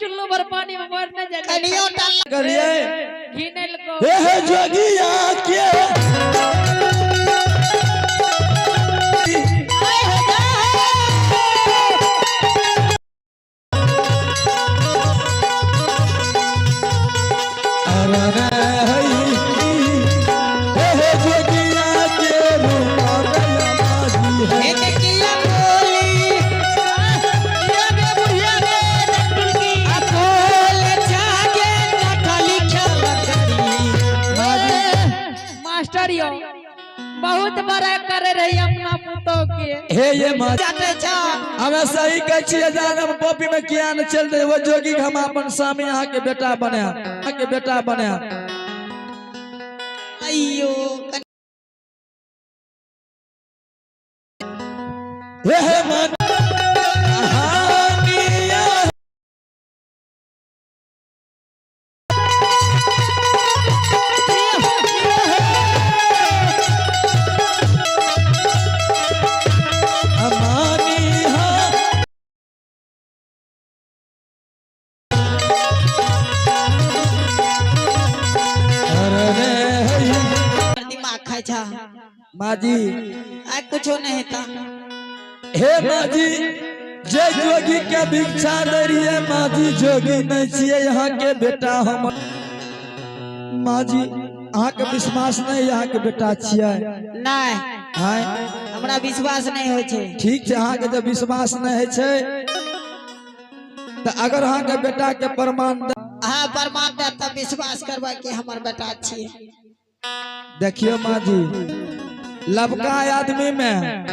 चुल्लू भर पानी में मर न जाए कनियो डाल करिए घिनल को हे जोगिया के बहुत बड़ा करे रही अपना पुतो के हे ये जाते जा हमें सही कह छिए जानब पॉपी में किया न चल दे वो जोगी हम अपन स्वामी यहाँ के बेटा बने अयो हे मन माजी आज कुछ नहीं था हे माजी जय जोगी के भिक्षा दे रही है माजी जोगी नहीं छिए यहाँ के बेटा हम माजी अहाँ के विश्वास नहीं यहाँ के बेटा छिए नहीं हां हमरा विश्वास नहीं होय छे ठीक है अहाँ के जब विश्वास नहीं है छे तो अगर अहाँ के बेटा के प्रमाण हां प्रमाण दे तब विश्वास करबा कि हमर बेटा छिए देखियो माजी लबका आदमी में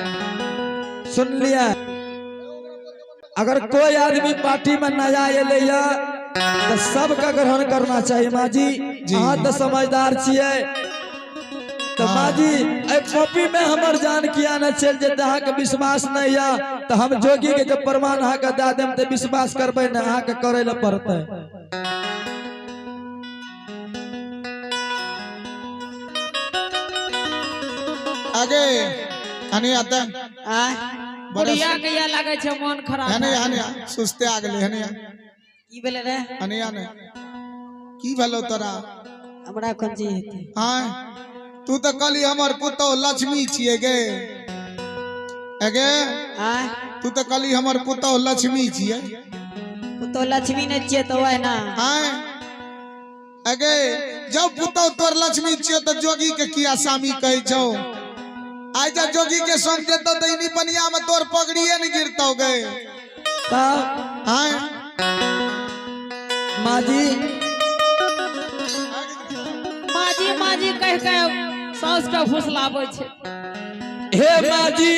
सुन लिया अगर कोई आदमी पार्टी में नया अले तो सबका ग्रहण करना चाहिए माजी अहाँ तो समझदार छिए तो माजी कॉपी में हमर जान किया न चल जे अहाँ के विश्वास नहीं है तो हम जोगी के जब प्रमाण अहाँ के दे देम तो विश्वास करबे न अहाँ के करे ल पड़ते आगे हनी आता बुढ़िया के या लागे छे मन खराब हनी सुस्ते आ गेले हनी की भेले रे हनी आने की भेलो तोरा हमरा कोन जी हेते हां तू तो कली हमर पुतो लक्ष्मी छिए गे एगे हां तू तो कली हमर पुतो लक्ष्मी छिए पुतो लक्ष्मी ने छिए तो है ना हां एगे जब पुतो तोर लक्ष्मी छिए तो जोगी के किया सामी कह छौ आज जोगी के संग देतो तो इनी पनिया में तोर पगड़िए नहीं गिरतो गए हां माजी माजी कह के सास के फुसलाबै छे हे माजी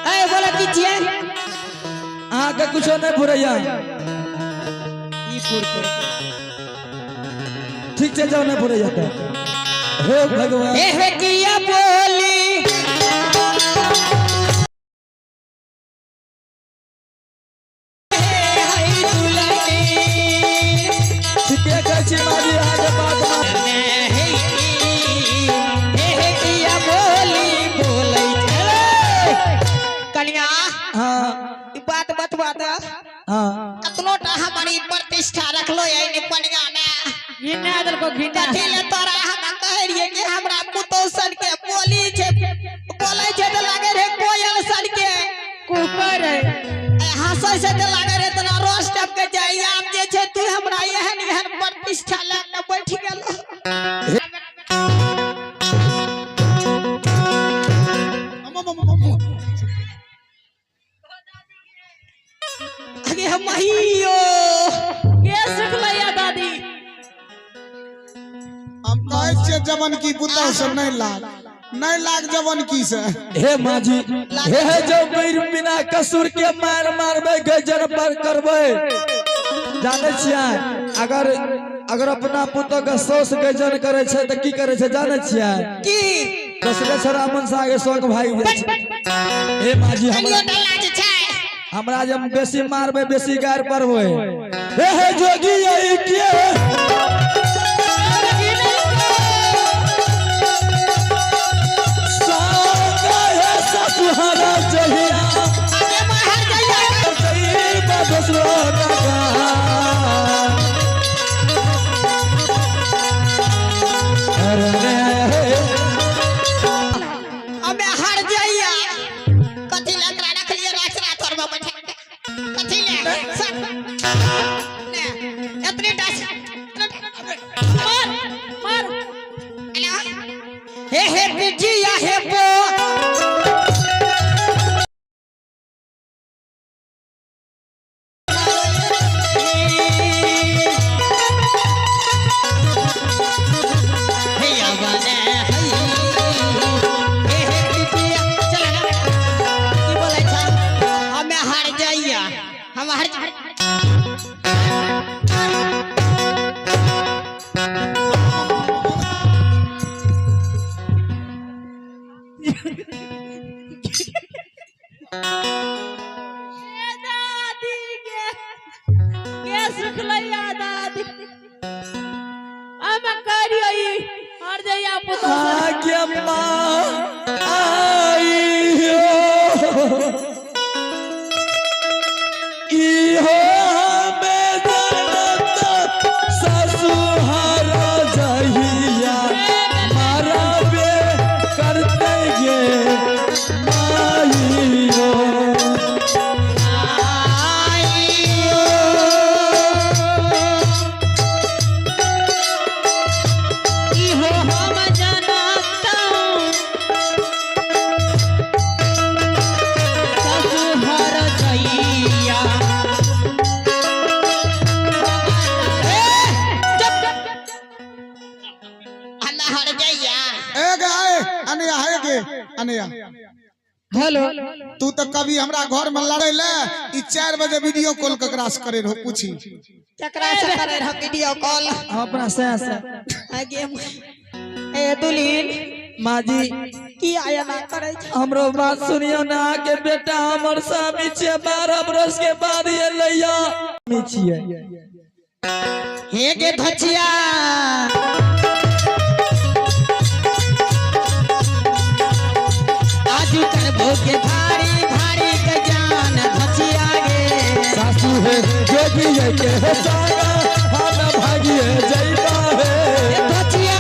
ए बोला की छिए अहाँ के कुछो नहीं फुरैया ठीक से जाओ नहीं फुरैया हे भगवान हे किया बोली ठीके कहै छी माजी आगे बात हे किया बोली बोलै छले कन्या हां ई बात बतवा दे हां कतलोटा हमारी प्रतिष्ठा रखलो है निपनिया में घिना दल को घिना ठेले तोरा हम कह रिए कि हमरा पुतो सन के बोली छे बोलै छे त लागे रे कोयल सन के कुकर है हंसै से त लागे रे तना रोज टप के जाई आम जे छे तू हमरा एहन प्रतिष्ठा ले न बैठ गेल अगे हम हियो के सिखलैया दादी हम कहै छे जवन की पुतो से नहीं लाग जवन की से हे माजी हे जो बिना कसूर के मार मारबे गजर पर करबे जाने छियै अगर अपना पुतो के सोस गजर करे छे त की करे छे जाने छियै की कसरे छोरा मन से आगे शौक भाई जाय छे हे माजी हमरा जब बेसी मारबे बेसी गार पर होय हे जोगी यही के सा हे पिटिया हे पो हैया बने हे पिटिया चल ना की बोले छ हमें हार जाइया हम हार दादी के सुखलैया दादी हम करियो ई हर जइया पुतो आगे माँ आई हो इहो हमें जानता ससुहारा जहिया मारा बे करते गे माई हो इहो हम जानता ससुहर जइया हर जइया ए गाय अनिया है के अनिया हेलो तू तो कभी हमरा घर में लड़े ले ई 4 बजे वीडियो कॉल ककरा से करे रहो पूछी चकरा से करे रह वीडियो कॉल हम अपना से आगे ए दुलीन माँ जी की आया ना करे छ हमरो बात सुनियो ना के बेटा हमर स्वामी छे 12 बरस के बाद ये लैया स्वामी छिए हे के धचिया आजू करबो के भारी भारी के जान धचिया गे सासू है जोगी है के हो सागा हम भागिए जइबा है ए धचिया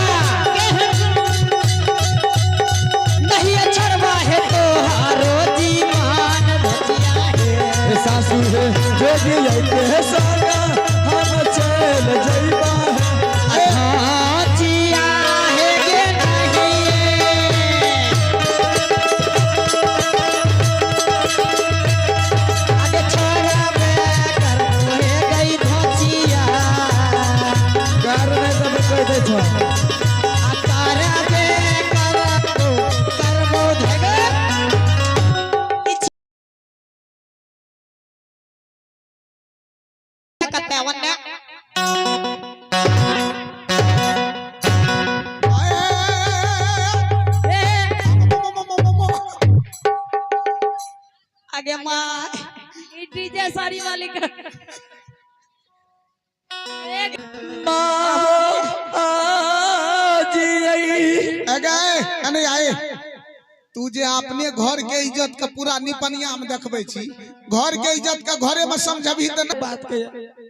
नहीं छड़वा है तोहारो जीवन धचिया गे सासू है जोगी है के हो सागा हम चल जइबा है धचिया है गे नहीं आगे छोड़बे करबो हे गई धचिया कर ने सब कह दे छो करबे करबो धगे कते वन्ने आगे मां ई डीजे साड़ी वाली का एक जी ए गाय अनिया आए तू जे अपने घर के इज्जत का पूरा निपनिया में देखबै छी घर के इज्जत का घरे में समझबी त बात कह